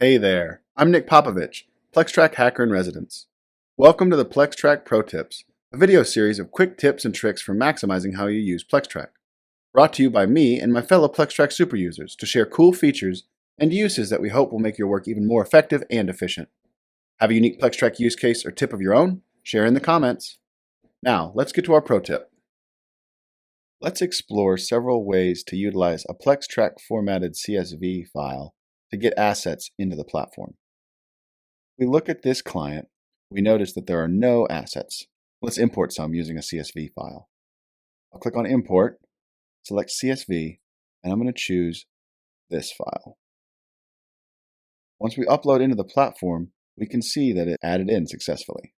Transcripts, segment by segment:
Hey there, I'm Nick Popovich, PlexTrac Hacker in Residence. Welcome to the PlexTrac ProTips, a video series of quick tips and tricks for maximizing how you use PlexTrac. Brought to you by me and my fellow PlexTrac super users to share cool features and uses that we hope will make your work even more effective and efficient. Have a unique PlexTrac use case or tip of your own? Share in the comments. Now, let's get to our pro tip. Let's explore several ways to utilize a PlexTrac formatted CSV file to get assets into the platform. If we look at this client, we notice that there are no assets. Let's import some using a CSV file. I'll click on Import, select CSV, and I'm going to choose this file. Once we upload into the platform, we can see that it added in successfully.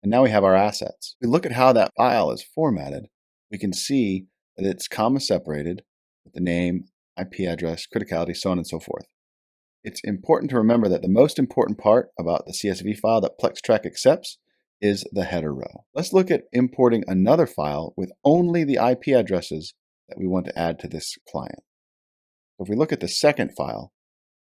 And now we have our assets. If we look at how that file is formatted, we can see that it's comma separated with the name, IP address, criticality, so on and so forth. It's important to remember that the most important part about the CSV file that PlexTrac accepts is the header row. Let's look at importing another file with only the IP addresses that we want to add to this client. If we look at the second file,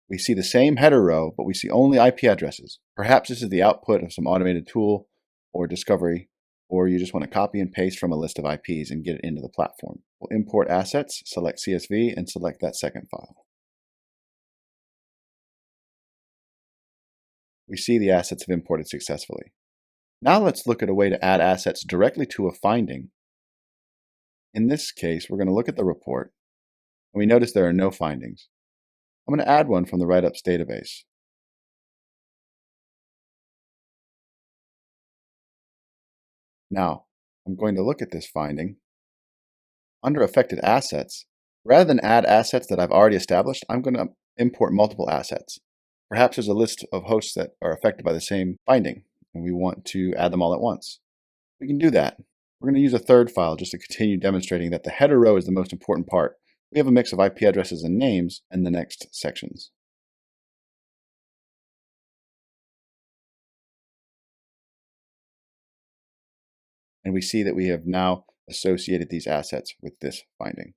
we see the same header row, but we see only IP addresses. Perhaps this is the output of some automated tool or discovery, or you just want to copy and paste from a list of IPs and get it into the platform. We'll import assets, select CSV, and select that second file. We see the assets have imported successfully. Now let's look at a way to add assets directly to a finding. In this case, we're going to look at the report, and we notice there are no findings. I'm going to add one from the write-ups database. Now, I'm going to look at this finding. Under affected assets, rather than add assets that I've already established, I'm going to import multiple assets. Perhaps there's a list of hosts that are affected by the same finding, and we want to add them all at once. We can do that. We're going to use a third file just to continue demonstrating that the header row is the most important part. We have a mix of IP addresses and names in the next sections. And we see that we have now associated these assets with this finding.